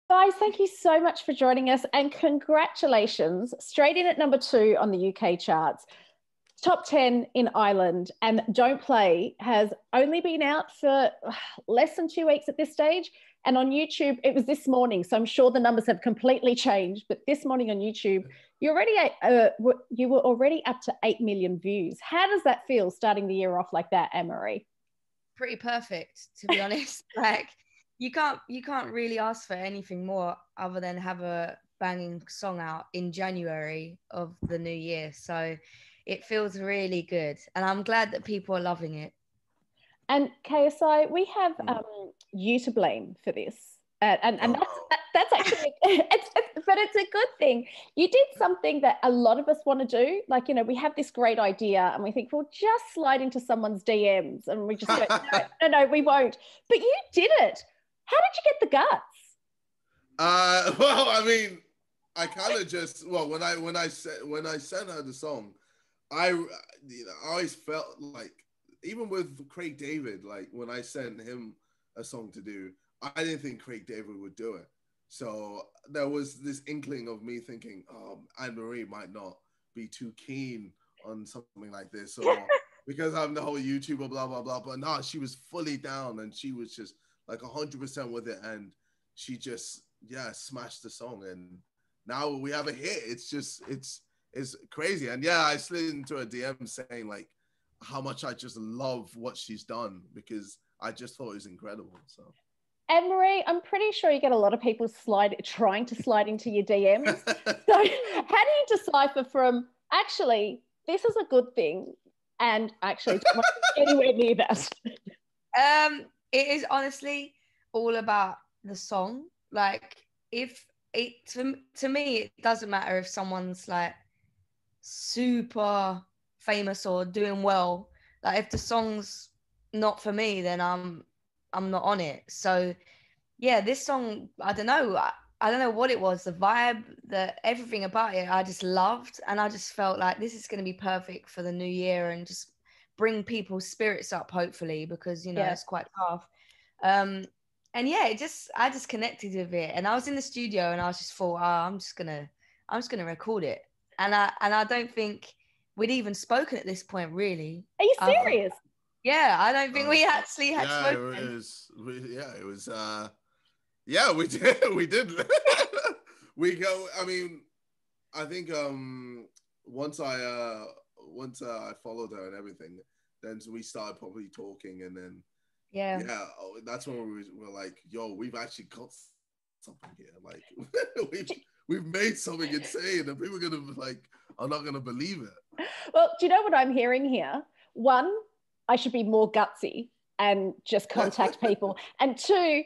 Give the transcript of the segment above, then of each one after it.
Guys, thank you so much for joining us and congratulations. Straight in at number 2 on the UK charts. Top 10 in Ireland, and Don't Play has only been out for less than 2 weeks at this stage. And on YouTube, it was this morning. So I'm sure the numbers have completely changed. But this morning on YouTube, you were already up to 8 million views. How does that feel starting the year off like that, Anne-Marie? Pretty perfect, to be honest. Like you can't really ask for anything more other than have a banging song out in January of the new year. So it feels really good. And I'm glad that people are loving it. And KSI, we have you to blame for this. And that's actually, but it's a good thing. You did something that a lot of us want to do. Like, you know, we have this great idea and we think we'll just slide into someone's DMs and we just go, no, we won't. But you did it. How did you get the guts? Well, I mean, I kind of just, when I sent her the song, I always felt like, even with Craig David, like when I sent him a song to do, I didn't think Craig David would do it. So there was this inkling of me thinking, Anne-Marie might not be too keen on something like this, or because I'm the whole YouTuber, blah, blah, blah. But no, she was fully down and she was just like 100% with it. And she just, smashed the song. And now we have a hit. It's crazy. And I slid into a DM saying like how much I just love what she's done, because I just thought it was incredible. So Anne-Marie, I'm pretty sure you get a lot of people trying to slide into your DMs. So how do you decipher from actually this is a good thing and actually don't want to get anywhere near that? It is honestly all about the song. Like if it to me, it doesn't matter if someone's like super famous or doing well. Like if the song's not for me, then I'm not on it. So this song, I don't know what it was, the vibe, everything about it I just loved, and I just felt like this is going to be perfect for the new year and just bring people's spirits up, hopefully, because it's quite tough. And I just connected with it, and I was in the studio and I was just thought, I'm just gonna record it, and I don't think we'd even spoken at this point, really. Are you serious? I don't think we actually had spoken. It was we did. We did. We go. I mean, I think once I followed her and everything, then we started probably talking, and then that's when we were like, yo, we've actually got something here. Like we've made something insane, and people are not gonna believe it. Well, do you know what I'm hearing here? One, I should be more gutsy and just contact people. And two,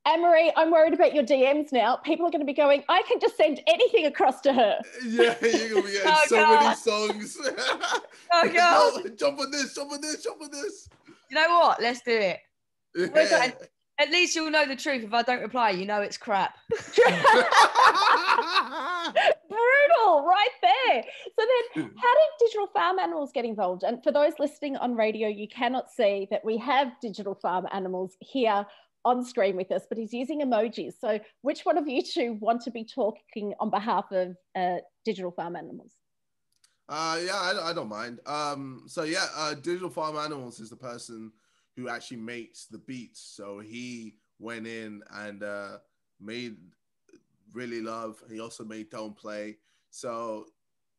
Anne-Marie, I'm worried about your DMs now. People are going to be going, I can just send anything across to her. Yeah, you're going to be getting many songs. Oh, God. Jump on this, jump on this, jump on this. You know what? Let's do it. Yeah. At least you'll know the truth. If I don't reply, it's crap. Brutal, right there. So then how did Digital Farm Animals get involved? And for those listening on radio, you cannot see that we have Digital Farm Animals here on screen with us, but he's using emojis. So which one of you two want to be talking on behalf of Digital Farm Animals? I don't mind. Digital Farm Animals is the person who actually makes the beats. So he went in and made Really Love. He also made Don't Play. So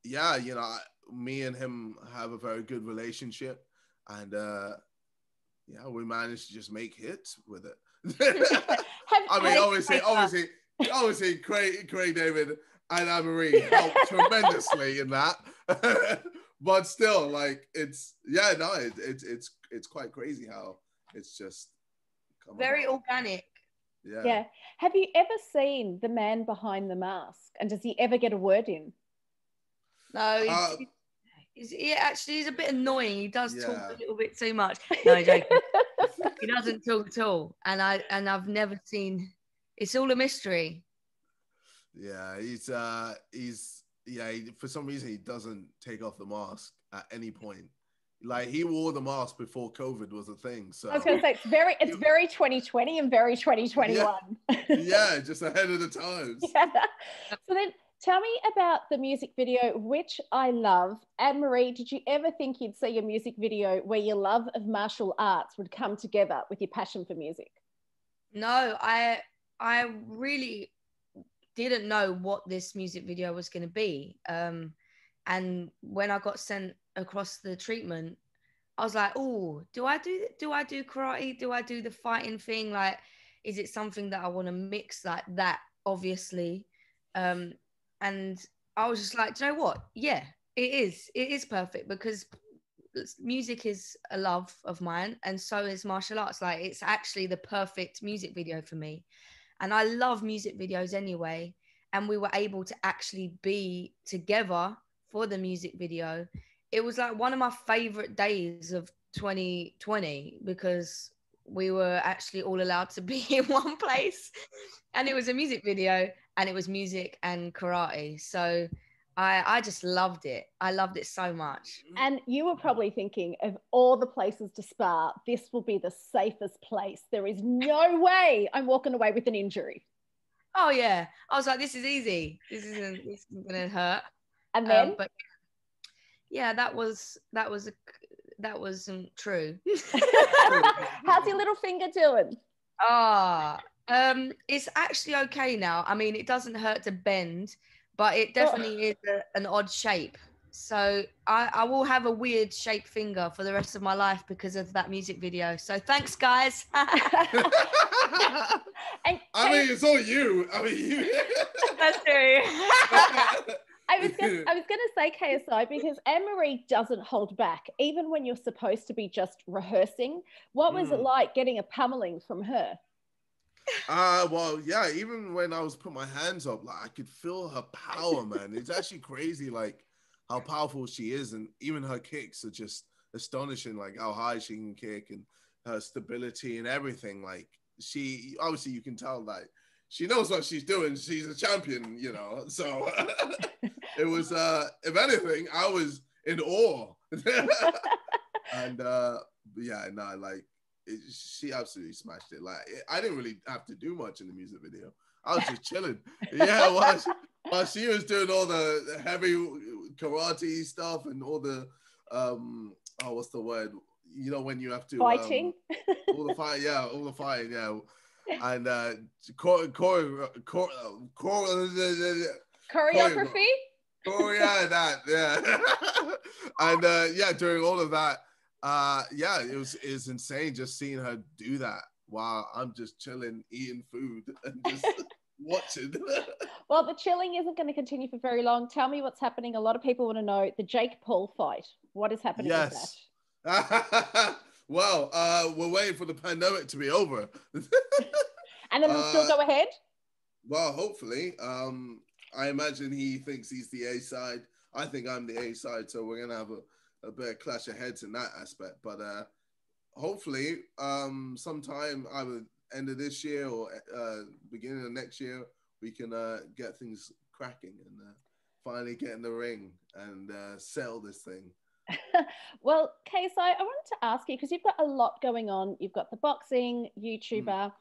me and him have a very good relationship, and we managed to just make hits with it. Obviously, Craig David and Anne-Marie helped tremendously in that. But still, like it's quite crazy how it's just very organic. Yeah. Have you ever seen the man behind the mask? And does he ever get a word in? No, he's a bit annoying. He does talk a little bit too much. No, I'm joking. He doesn't talk at all. And I've never seen. It's all a mystery. Yeah, for some reason he doesn't take off the mask at any point. Like he wore the mask before COVID was a thing. So I was going to say it's very 2020 and very 2021. Yeah, just ahead of the times. Yeah. So then tell me about the music video, which I love. Anne-Marie, did you ever think you'd see a music video where your love of martial arts would come together with your passion for music? No, I really didn't know what this music video was going to be. And when I got sent across the treatment, I was like, oh, do I do karate? Do I do the fighting thing? Like, is it something that I want to mix like that? Obviously. And I was just like, do you know what? Yeah, it is. It is perfect because music is a love of mine, and so is martial arts. Like, it's actually the perfect music video for me. And I love music videos anyway. And we were able to actually be together for the music video. It was like one of my favorite days of 2020 because we were actually all allowed to be in one place. And it was a music video, and it was music and karate. So I just loved it. I loved it so much. And you were probably thinking, of all the places to spar, this will be the safest place. There is no way I'm walking away with an injury. Oh yeah, I was like, this is easy. This isn't gonna hurt. And then, but yeah, that wasn't true. how's your little finger doing? It's actually okay now. I mean, it doesn't hurt to bend, but it definitely is an odd shape. So I will have a weird shaped finger for the rest of my life because of that music video. So thanks, guys. I mean, it's all you. I mean, you. That's true. I was gonna say KSI because Anne-Marie doesn't hold back, even when you're supposed to be just rehearsing. What was it like getting a pummeling from her? Well, yeah, even when I was putting my hands up, like I could feel her power, man. It's actually crazy, like how powerful she is, and even her kicks are just astonishing, like how high she can kick and her stability and everything. Like she, obviously, you can tell that she knows what she's doing. She's a champion, you know. So it was, if anything, I was in awe. And yeah, no, like. She absolutely smashed it. Like I didn't really have to do much in the music video. I was just chilling. Yeah, while she was doing all the heavy karate stuff and all the what's the word? You know, when you have to fighting. All the fight, yeah, all the fighting, yeah. And choreography. Yeah, that, yeah. And yeah, during all of that. Yeah, it's insane just seeing her do that while I'm just chilling, eating food and just watching. Well, the chilling isn't going to continue for very long. Tell me what's happening. A lot of people want to know the Jake Paul fight. What is happening with that? Well, we're waiting for the pandemic to be over. And then it'll still go ahead? Well, hopefully. I imagine he thinks he's the A side. I think I'm the A side, so we're gonna have a bit of clash of heads in that aspect, but hopefully sometime either end of this year or beginning of next year we can get things cracking and finally get in the ring and settle this thing. Well, KSI, I wanted to ask you because you've got a lot going on. You've got the boxing, YouTuber,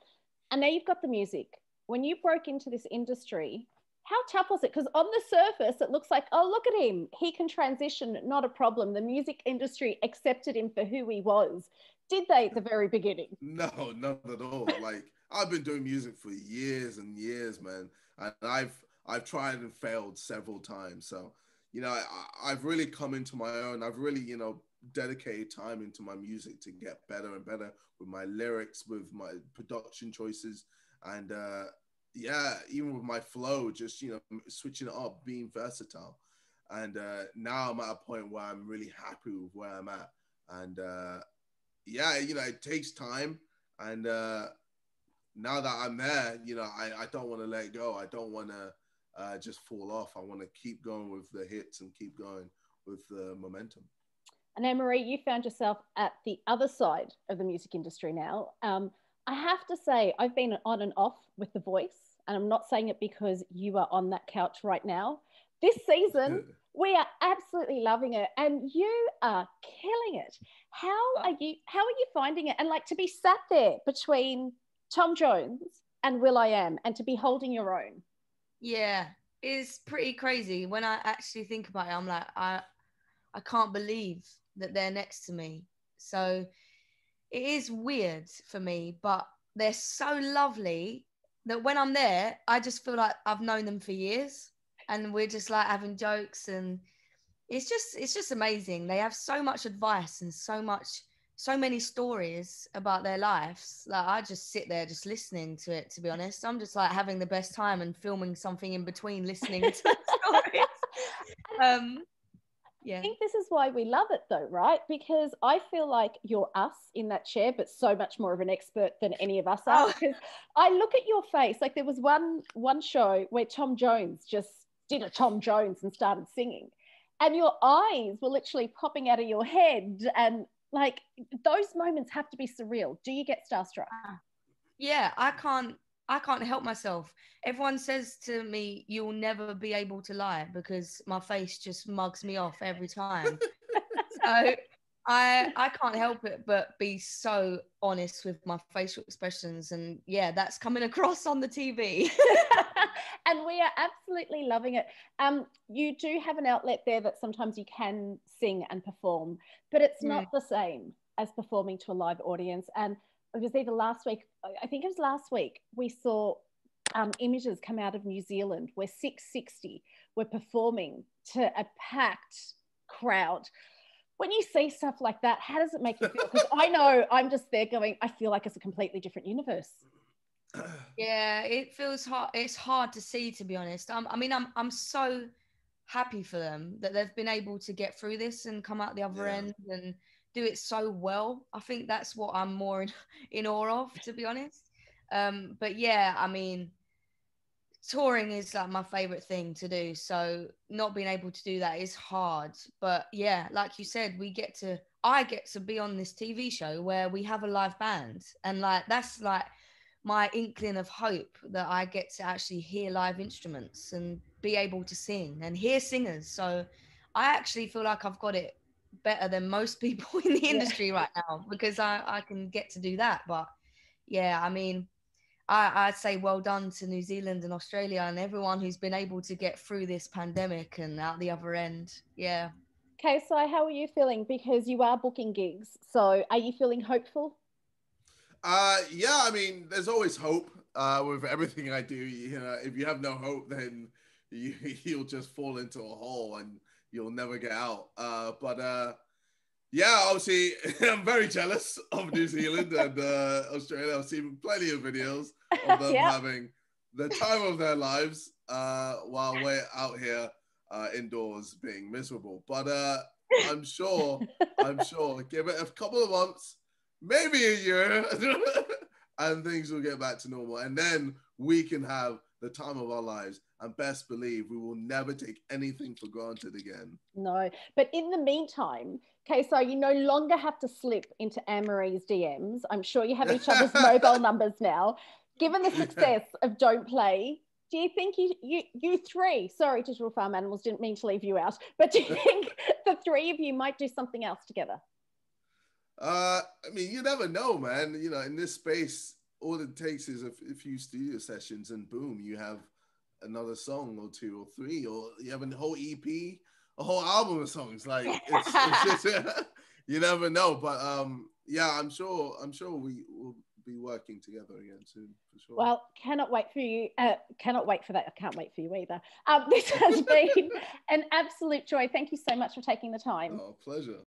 and now you've got the music. When you broke into this industry, how tough was it? Because on the surface, it looks like, oh, look at him. He can transition, not a problem. The music industry accepted him for who he was. Did they at the very beginning? No, not at all. Like, I've been doing music for years and years, man. And I've tried and failed several times. So, you know, I've really come into my own. I've really, you know, dedicated time into my music to get better and better with my lyrics, with my production choices. And, yeah, even with my flow, just, you know, switching it up, being versatile. And now I'm at a point where I'm really happy with where I'm at. And yeah, you know, it takes time. And now that I'm there, you know, I don't want to let go. I don't want to just fall off. I want to keep going with the hits and keep going with the momentum. And Anne-Marie, you found yourself at the other side of the music industry now. I have to say, I've been on and off with The Voice, and I'm not saying it because you are on that couch right now, this season, we are absolutely loving it, and you are killing it. How are you finding it? And like to be sat there between Tom Jones and will.i.am and to be holding your own. Yeah, it's pretty crazy. When I actually think about it, I'm like, I can't believe that they're next to me. So it is weird for me, but they're so lovely that when I'm there, I just feel like I've known them for years, and we're just like having jokes, and it's just amazing. They have so much advice and so many stories about their lives. Like I just sit there just listening to it, to be honest. I'm just like having the best time and filming something in between listening to the stories. Yeah. I think this is why we love it though, right? Because I feel like you're us in that chair, but so much more of an expert than any of us are. Because I look at your face, like there was one show where Tom Jones just did a Tom Jones and started singing, and your eyes were literally popping out of your head, and like those moments have to be surreal. Do you get starstruck? Yeah, I can't help myself. Everyone says to me, you'll never be able to lie, because my face just mugs me off every time. So I can't help it but be so honest with my facial expressions, and yeah, that's coming across on the TV. And we are absolutely loving it. You do have an outlet there that sometimes you can sing and perform, but it's not the same as performing to a live audience. And it was either last week, I think it was last week, we saw images come out of New Zealand where 660 were performing to a packed crowd. When you see stuff like that, how does it make you feel? Because I know I'm just there going, I feel like it's a completely different universe. Yeah, it feels hard. It's hard to see, to be honest. I'm so happy for them that they've been able to get through this and come out the other end and do it so well. I think that's what I'm more in awe of, to be honest. But yeah, I mean, touring is like my favorite thing to do. So not being able to do that is hard. But yeah, like you said, I get to be on this TV show where we have a live band, and like that's like my inkling of hope that I get to actually hear live instruments and be able to sing and hear singers. So I actually feel like I've got it better than most people in the industry right now, because I can get to do that. But yeah, I mean, I'd say well done to New Zealand and Australia and everyone who's been able to get through this pandemic and out the other end. Yeah. KSI, how are you feeling? Because you are booking gigs. So are you feeling hopeful? Yeah, I mean, there's always hope with everything I do. You know, if you have no hope, then you'll just fall into a hole and you'll never get out. Yeah, obviously, I'm very jealous of New Zealand and Australia. I've seen plenty of videos of them having the time of their lives while we're out here indoors being miserable. But I'm sure, give it a couple of months, maybe a year, and things will get back to normal. And then we can have the time of our lives. And best believe we will never take anything for granted again. No, but in the meantime, KSI, you no longer have to slip into Anne-Marie's DMs. I'm sure you have each other's mobile numbers now. Given the success of Don't Play, do you think you three, sorry, Digital Farm Animals, didn't mean to leave you out, but do you think the three of you might do something else together? I mean, you never know, man. You know, in this space, all it takes is a few studio sessions and boom, you have another song or two or three, or you have a whole EP, a whole album of songs. Like it's just, you never know. But yeah, I'm sure we will be working together again soon, for sure. Well, cannot wait for you. Cannot wait for that. I can't wait for you either. This has been an absolute joy. Thank you so much for taking the time. Oh, pleasure.